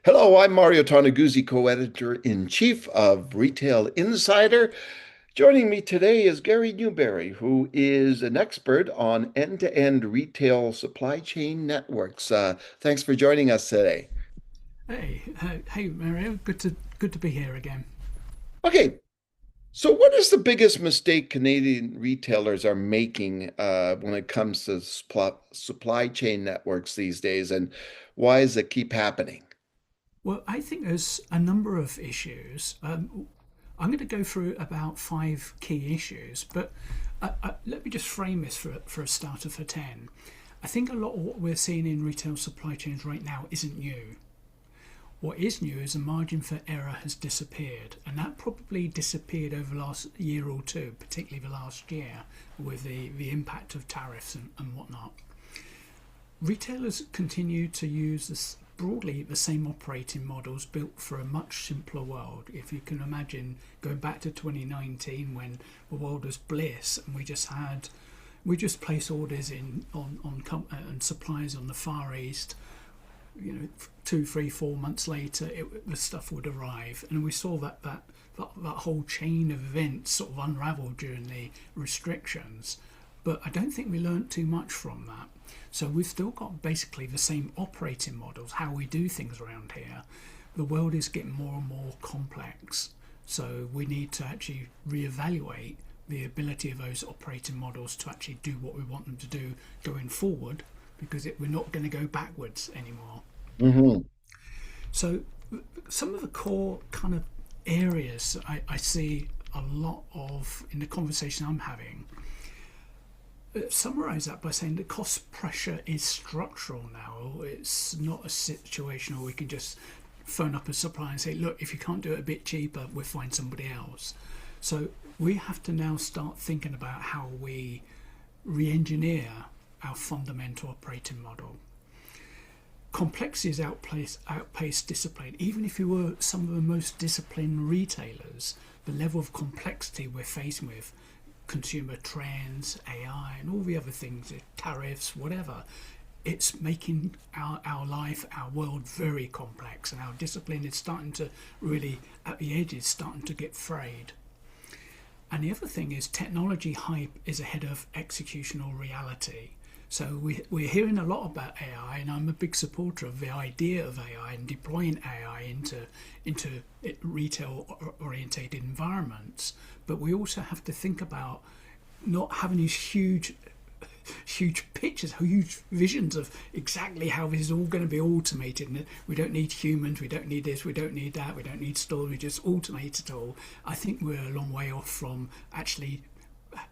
Hello, I'm Mario Toneguzzi, co-editor-in-chief of Retail Insider. Joining me today is Gary Newbury, who is an expert on end-to-end retail supply chain networks. Thanks for joining us today. Hey, Mario. Good to be here again. Okay, so what is the biggest mistake Canadian retailers are making when it comes to supply chain networks these days, and why does it keep happening? Well, I think there's a number of issues. I'm going to go through about five key issues, but let me just frame this for a starter for 10. I think a lot of what we're seeing in retail supply chains right now isn't new. What is new is the margin for error has disappeared, and that probably disappeared over the last year or two, particularly the last year, with the impact of tariffs and whatnot. Retailers continue to use this broadly the same operating models built for a much simpler world. If you can imagine going back to 2019 when the world was bliss and we just place orders in and supplies on the Far East. You know, 2, 3, 4 months later, the stuff would arrive, and we saw that whole chain of events sort of unravel during the restrictions. But I don't think we learnt too much from that. So we've still got basically the same operating models, how we do things around here. The world is getting more and more complex. So we need to actually reevaluate the ability of those operating models to actually do what we want them to do going forward, because we're not going to go backwards anymore. Hmm. So some of the core kind of areas I see a lot of in the conversation I'm having summarize that by saying the cost pressure is structural now. It's not a situation where we can just phone up a supplier and say, look, if you can't do it a bit cheaper, we'll find somebody else. So we have to now start thinking about how we re engineer our fundamental operating model. Complexity is outpaced discipline. Even if you were some of the most disciplined retailers, the level of complexity we're facing with consumer trends, AI, and all the other things, tariffs, whatever, it's making our life, our world very complex, and our discipline is starting to really, at the edges, starting to get frayed. And the other thing is technology hype is ahead of executional reality. So we're hearing a lot about AI, and I'm a big supporter of the idea of AI and deploying AI into retail orientated environments. But we also have to think about not having these huge pictures, huge visions of exactly how this is all going to be automated. And we don't need humans, we don't need this, we don't need that, we don't need stores, we just automate it all. I think we're a long way off from actually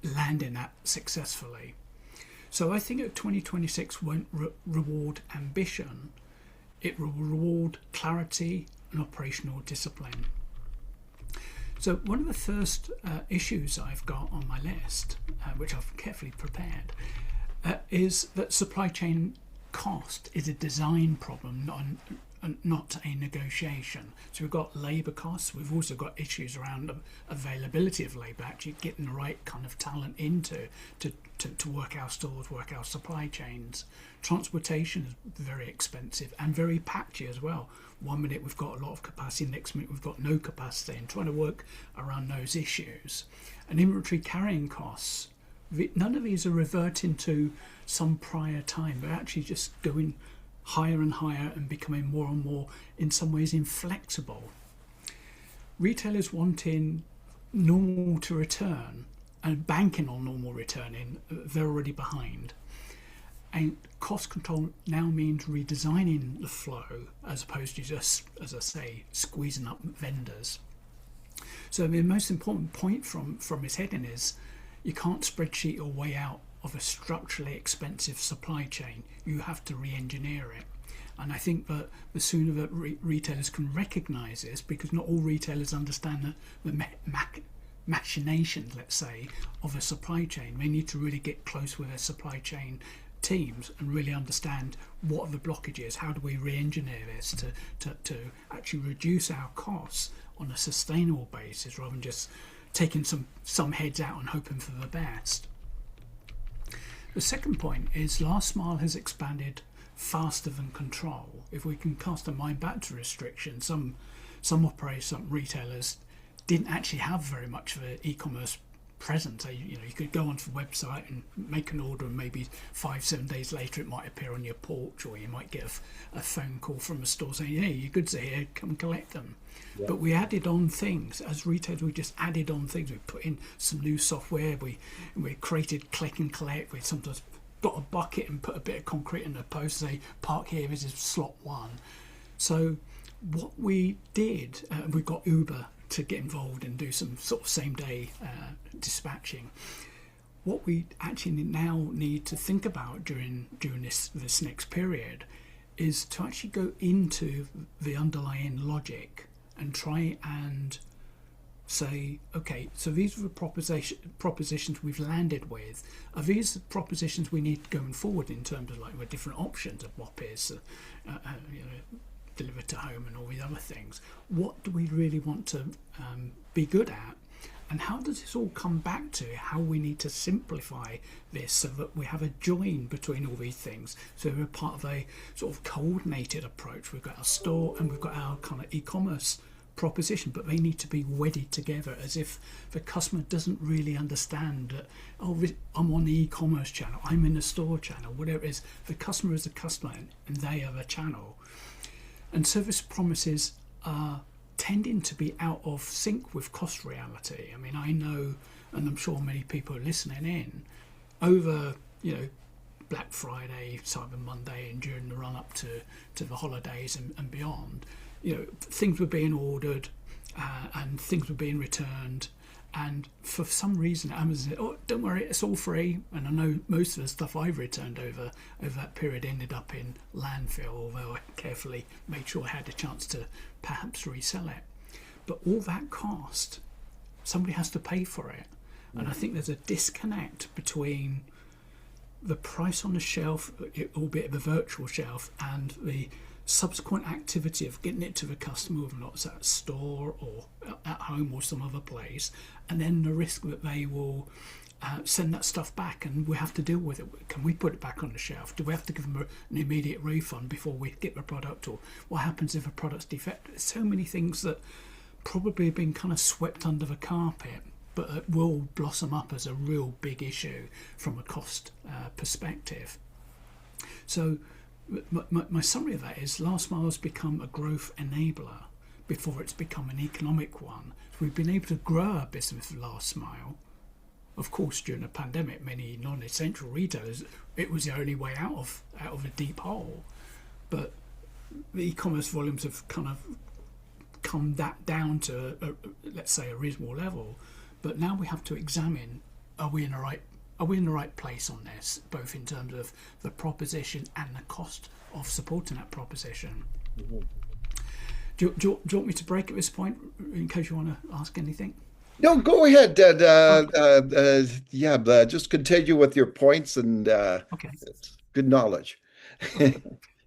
landing that successfully. So I think that 2026 won't reward ambition, it will reward clarity and operational discipline. So one of the first issues I've got on my list, which I've carefully prepared, is that supply chain cost is a design problem, not a negotiation. So we've got labour costs. We've also got issues around availability of labour, actually getting the right kind of talent into to work our stores, work our supply chains. Transportation is very expensive and very patchy as well. One minute we've got a lot of capacity, next minute we've got no capacity, and trying to work around those issues. And inventory carrying costs, none of these are reverting to some prior time. They're actually just going higher and higher and becoming more and more, in some ways, inflexible. Retailers wanting normal to return and banking on normal returning, they're already behind. And cost control now means redesigning the flow as opposed to just, as I say, squeezing up vendors. So the most important point from his heading is you can't spreadsheet your way out of a structurally expensive supply chain. You have to re-engineer it. And I think that the sooner that retailers can recognise this, because not all retailers understand the machinations, let's say, of a supply chain. They need to really get close with their supply chain teams and really understand what are the blockages, how do we re-engineer this to actually reduce our costs on a sustainable basis rather than just taking some heads out and hoping for the best. The second point is last mile has expanded faster than control. If we can cast our mind back to restrictions, some operators, some retailers didn't actually have very much of an e-commerce presence. You could go onto the website and make an order, and maybe 5-7 days later it might appear on your porch, or you might get a phone call from a store saying, "Hey, your goods are here, come and collect them." Yeah. But we added on things as retailers. We just added on things. We put in some new software. We created click and collect. We sometimes got a bucket and put a bit of concrete in the post, say park here, this is slot 1. So what we did, we got Uber to get involved and do some sort of same day dispatching. What we actually now need to think about during this next period is to actually go into the underlying logic and try and say, okay, so these are the propositions we've landed with. Are these the propositions we need going forward in terms of like the different options of what is delivered to home and all these other things? What do we really want to be good at? And how does this all come back to how we need to simplify this so that we have a join between all these things? So we're part of a sort of coordinated approach. We've got our store and we've got our kind of e-commerce proposition, but they need to be wedded together, as if the customer doesn't really understand that, oh, I'm on the e-commerce channel, I'm in the store channel, whatever it is. The customer is the customer and they are the channel. And service promises are tending to be out of sync with cost reality. I mean, I know, and I'm sure many people are listening in, over, Black Friday, Cyber Monday, and during the run up to the holidays and beyond, things were being ordered and things were being returned. And for some reason, Amazon said, "Oh, don't worry, it's all free." And I know most of the stuff I've returned over that period ended up in landfill, although I carefully made sure I had a chance to perhaps resell it. But all that cost, somebody has to pay for it. And I think there's a disconnect between the price on the shelf, albeit the virtual shelf, and the subsequent activity of getting it to the customer, whether or not it's at a store or at home or some other place, and then the risk that they will send that stuff back and we have to deal with it. Can we put it back on the shelf? Do we have to give them an immediate refund before we get the product? Or what happens if a product's defective? There's so many things that probably have been kind of swept under the carpet, but it will blossom up as a real big issue from a cost perspective. So my summary of that is last mile has become a growth enabler before it's become an economic one. So we've been able to grow our business with last mile. Of course, during the pandemic, many non-essential retailers, it was the only way out of a deep hole. But the e-commerce volumes have kind of come that down to, let's say, a reasonable level. But now we have to examine: are we in the right place on this, both in terms of the proposition and the cost of supporting that proposition? Mm-hmm. Do you want me to break at this point in case you want to ask anything? No, go ahead. Just continue with your points and okay. Good knowledge. Okay.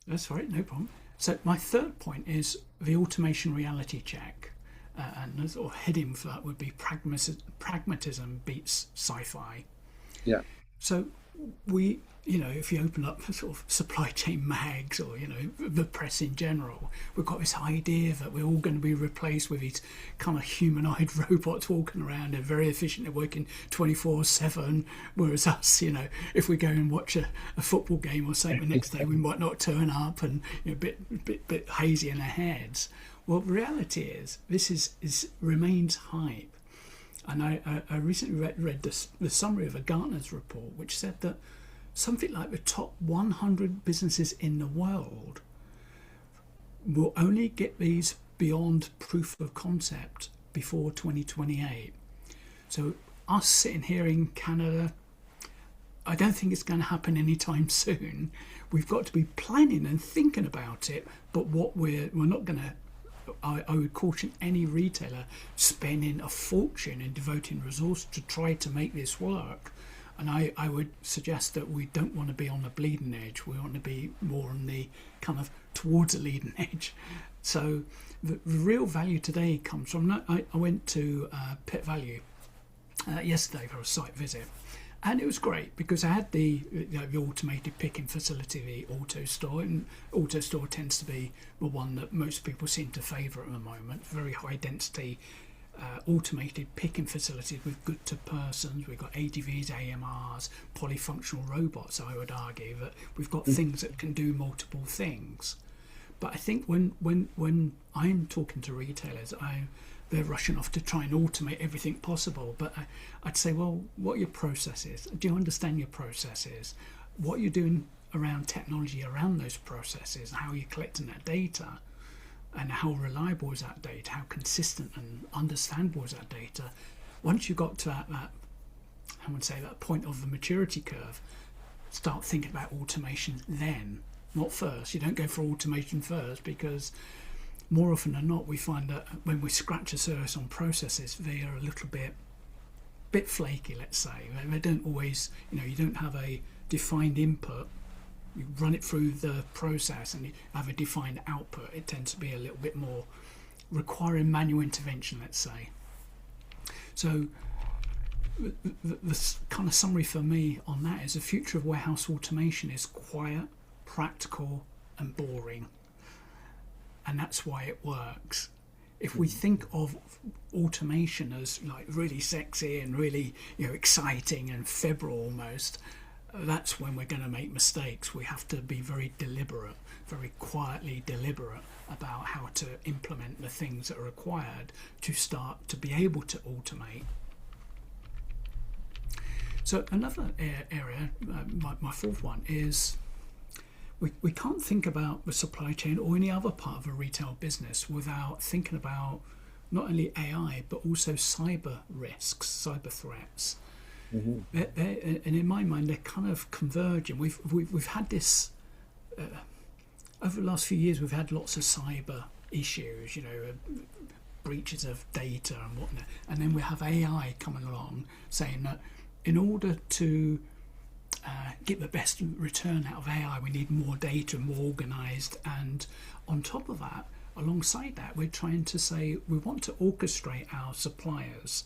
That's all right, no problem. So my third point is the automation reality check. And the sort of heading for that would be pragmatism beats sci-fi. Yeah. So we, if you open up sort of supply chain mags or, the press in general, we've got this idea that we're all going to be replaced with these kind of humanoid robots walking around and very efficiently working 24/7. Whereas us, if we go and watch a football game or something the next day, we might not turn up and a bit hazy in our heads. Well, the reality is this remains hype. And I recently read the summary of a Gartner's report, which said that something like the top 100 businesses in the world will only get these beyond proof of concept before 2028. So us sitting here in Canada, I don't think it's going to happen anytime soon. We've got to be planning and thinking about it, but what we're not going to, I would caution any retailer spending a fortune and devoting resource to try to make this work. And I would suggest that we don't want to be on the bleeding edge. We want to be more on the kind of towards the leading edge. So the real value today comes from, I went to Pet Value yesterday for a site visit. And it was great because I had the automated picking facility, the AutoStore, and AutoStore tends to be the one that most people seem to favour at the moment. Very high density, automated picking facilities with good to persons. We've got ADVs, AMRs, polyfunctional robots. I would argue that we've got things that can do multiple things. But I think when I'm talking to retailers, they're rushing off to try and automate everything possible. But I'd say, well, what are your processes? Do you understand your processes? What are you doing around technology around those processes? How are you collecting that data? And how reliable is that data? How consistent and understandable is that data? Once you got to that I would say that point of the maturity curve, start thinking about automation then, not first. You don't go for automation first, because more often than not we find that when we scratch the surface on processes, they are a little bit flaky, let's say. They don't always, you don't have a defined input. You run it through the process and you have a defined output. It tends to be a little bit more requiring manual intervention, let's say. So the kind of summary for me on that is the future of warehouse automation is quiet, practical and boring. And that's why it works. If we think of automation as like really sexy and really exciting and febrile almost, that's when we're going to make mistakes. We have to be very deliberate, very quietly deliberate about how to implement the things that are required to start to be able to automate. So another area, my fourth one, is we can't think about the supply chain or any other part of a retail business without thinking about not only AI but also cyber risks, cyber threats. Mm-hmm. And in my mind, they're kind of converging. We've had this over the last few years. We've had lots of cyber issues, breaches of data and whatnot. And then we have AI coming along saying that in order to get the best return out of AI, we need more data, more organised. And on top of that, alongside that, we're trying to say we want to orchestrate our suppliers.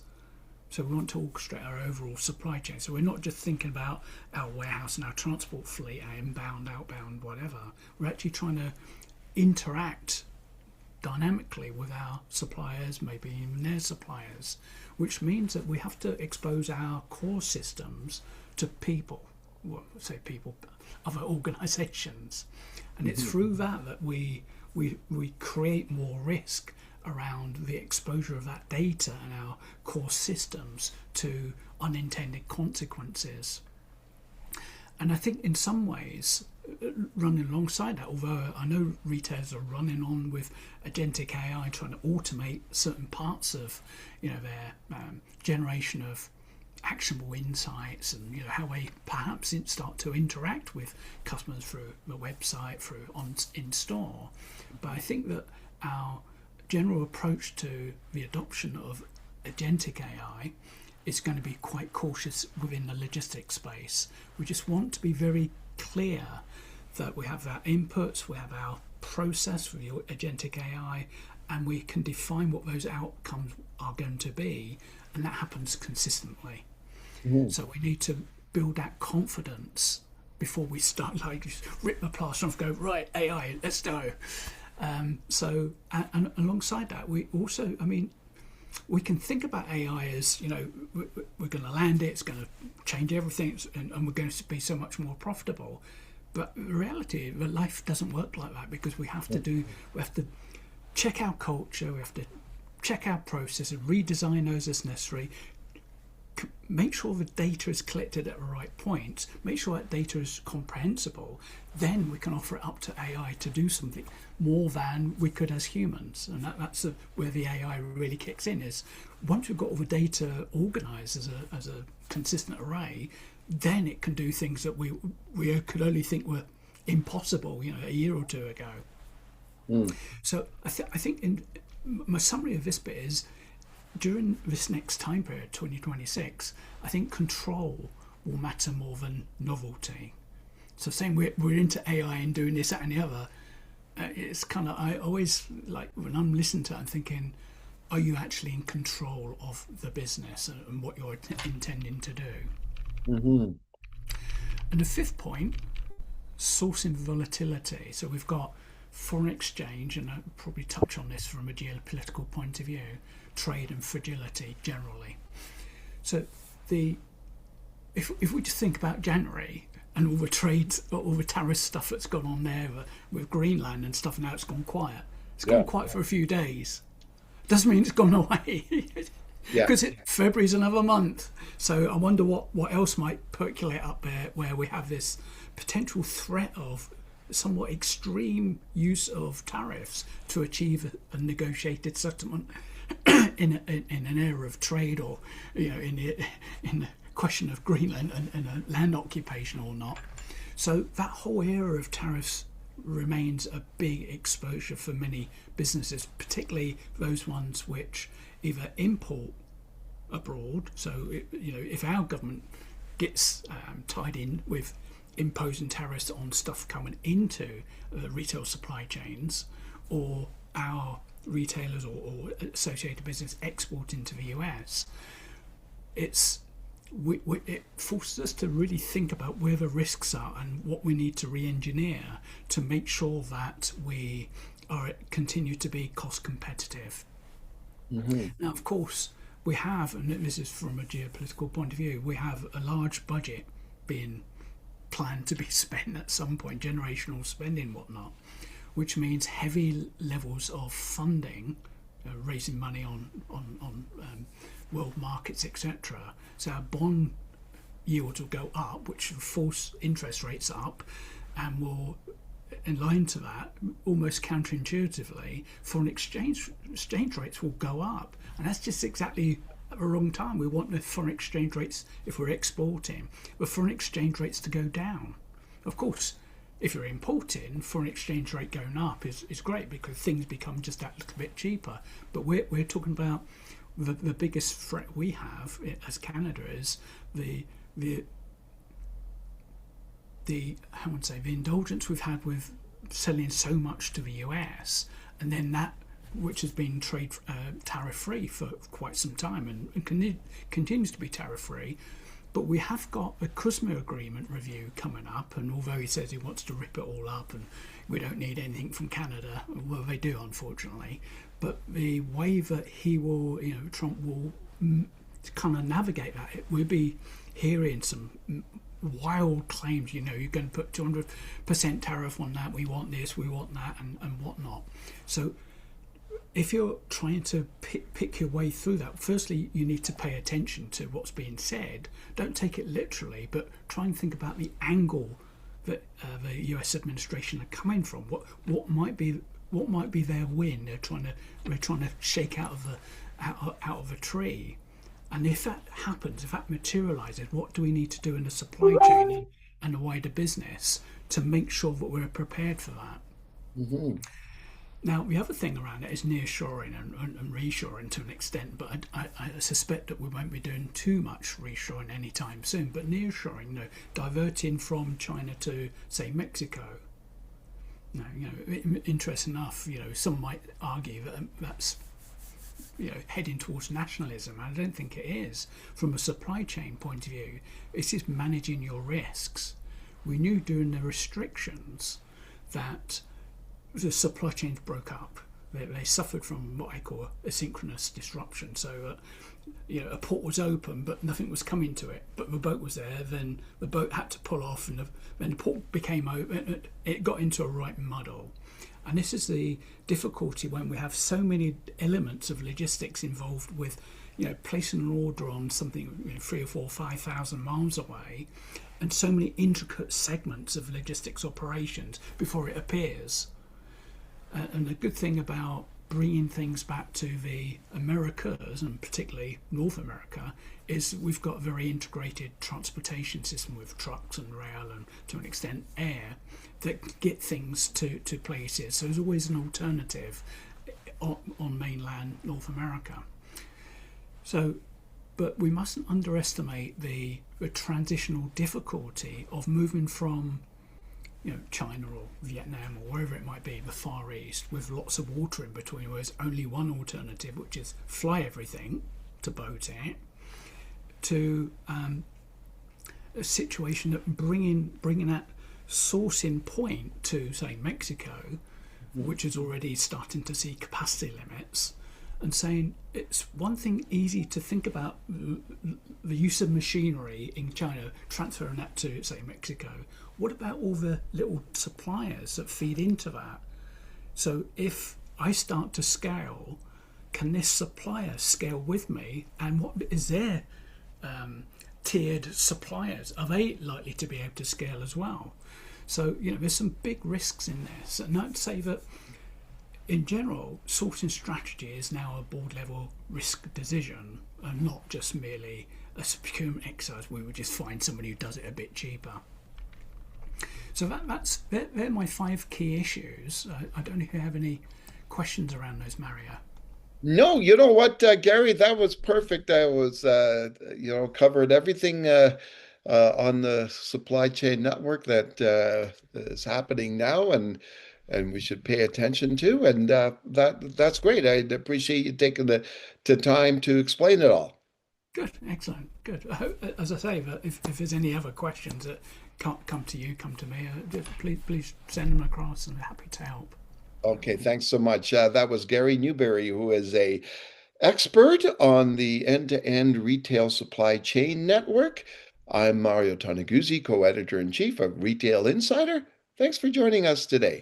So we want to orchestrate our overall supply chain. So we're not just thinking about our warehouse and our transport fleet, our inbound, outbound, whatever. We're actually trying to interact dynamically with our suppliers, maybe even their suppliers, which means that we have to expose our core systems to people, other organisations. And it's through that we create more risk around the exposure of that data and our core systems to unintended consequences. And I think in some ways, running alongside that, although I know retailers are running on with agentic AI, trying to automate certain parts of their generation of actionable insights and how they perhaps start to interact with customers through the website, through in store. But I think that our general approach to the adoption of agentic AI is going to be quite cautious within the logistics space. We just want to be very clear that we have our inputs, we have our process for the agentic AI, and we can define what those outcomes are going to be, and that happens consistently. Mm-hmm. So we need to build that confidence before we start just rip the plaster off and go, right, AI, let's go. So alongside that, we also, we can think about AI as, we're going to land it, it's going to change everything, and we're going to be so much more profitable. But the reality, life doesn't work like that, because we have to check our culture, we have to check our processes, redesign those as necessary, make sure the data is collected at the right point, make sure that data is comprehensible, then we can offer it up to AI to do something more than we could as humans. And that's where the AI really kicks in, is once we've got all the data organised as a consistent array, then it can do things that we could only think were impossible a year or two ago. So I think my summary of this bit is, during this next time period, 2026, I think control will matter more than novelty. So saying we're into AI and doing this, that and the other, it's kind of, I always, like, when I'm listening to it, I'm thinking, are you actually in control of the business and what you're intending to do? Hmm. And the fifth point, sourcing volatility. So we've got foreign exchange, and I'll probably touch on this from a geopolitical point of view, trade and fragility generally. So the if we just think about January and all the trade, all the tariff stuff that's gone on there with Greenland and stuff, now it's gone quiet. It's gone Yeah. quiet for a few days. Doesn't mean it's gone away. Yeah. Because February's another month. So I wonder what else might percolate up there where we have this potential threat of somewhat extreme use of tariffs to achieve a negotiated settlement in an era of trade, or in the question of Greenland and a land occupation or not. So that whole era of tariffs remains a big exposure for many businesses, particularly those ones which either import abroad. So if our government gets tied in with imposing tariffs on stuff coming into the retail supply chains, or our retailers or associated business exporting to the US, it's it forces us to really think about where the risks are and what we need to re-engineer to make sure that we are continue to be cost competitive. Hmm. Now, of course, we have, and this is from a geopolitical point of view, we have a large budget being planned to be spent at some point, generational spending, whatnot, which means heavy levels of funding, raising money on world markets, etc. So our bond yields will go up, which will force interest rates up, and will, in line to that, almost counterintuitively, foreign exchange rates will go up, and that's just exactly at the wrong time. We want the foreign exchange rates, if we're exporting, the foreign exchange rates to go down. Of course, if you're importing, foreign exchange rate going up is great because things become just that little bit cheaper. But we're talking about the biggest threat we have as Canada is the how would I say, the indulgence we've had with selling so much to the US, and then that which has been trade tariff free for quite some time and continues to be tariff free. But we have got the CUSMA agreement review coming up, and although he says he wants to rip it all up and we don't need anything from Canada, well, they do, unfortunately. But the way that he will, Trump will kind of navigate that, we'll be hearing some wild claims. You're going to put 200% tariff on that. We want this, we want that, and whatnot. So if you're trying to pick your way through that, firstly, you need to pay attention to what's being said. Don't take it literally, but try and think about the angle that the US administration are coming from. What might be their win? They're trying to shake out of a tree. And if that happens, if that materializes, what do we need to do in the supply chain and the wider business to make sure that we're prepared for that? Hmm. Now, the other thing around it is nearshoring and reshoring to an extent, but I suspect that we won't be doing too much reshoring anytime soon. But nearshoring, diverting from China to, say, Mexico. Interesting enough, some might argue that that's heading towards nationalism. I don't think it is. From a supply chain point of view, it's just managing your risks. We knew during the restrictions that the supply chains broke up. They suffered from what I call asynchronous disruption. So, a port was open, but nothing was coming to it. But the boat was there. Then the boat had to pull off, and then the port became open. It got into a right muddle. And this is the difficulty when we have so many elements of logistics involved with, placing an order on something 3 or 4, 5,000 miles away, and so many intricate segments of logistics operations before it appears. And the good thing about bringing things back to the Americas, and particularly North America, is we've got a very integrated transportation system with trucks and rail and, to an extent, air that get things to places. So there's always an alternative on mainland North America. So, but we mustn't underestimate the transitional difficulty of moving from China or Vietnam or wherever it might be, the Far East, with lots of water in between, where there's only one alternative, which is fly everything to boat it, to a situation that bringing that sourcing point to say Mexico, which is already starting to see capacity limits, and saying it's one thing easy to think about the use of machinery in China, transferring that to say Mexico. What about all the little suppliers that feed into that? So if I start to scale, can this supplier scale with me? And what is their tiered suppliers? Are they likely to be able to scale as well? So, there's some big risks in this. And I'd say that in general, sourcing strategy is now a board level risk decision and not just merely a procurement exercise where we just find somebody who does it a bit cheaper. So they're my 5 key issues. I don't know if you have any questions around those, Mario. No, you know what, Gary, that was perfect. I was, covered everything on the supply chain network that is happening now, and we should pay attention to. And that's great. I appreciate you taking the time to explain it all. Good, excellent, good. As I say, that if there's any other questions that can't come to you, come to me. Just please send them across, and I'm happy to help. Okay, thanks so much. That was Gary Newbury, who is a expert on the end-to-end retail supply chain network. I'm Mario Toneguzzi, co-editor in chief of Retail Insider. Thanks for joining us today.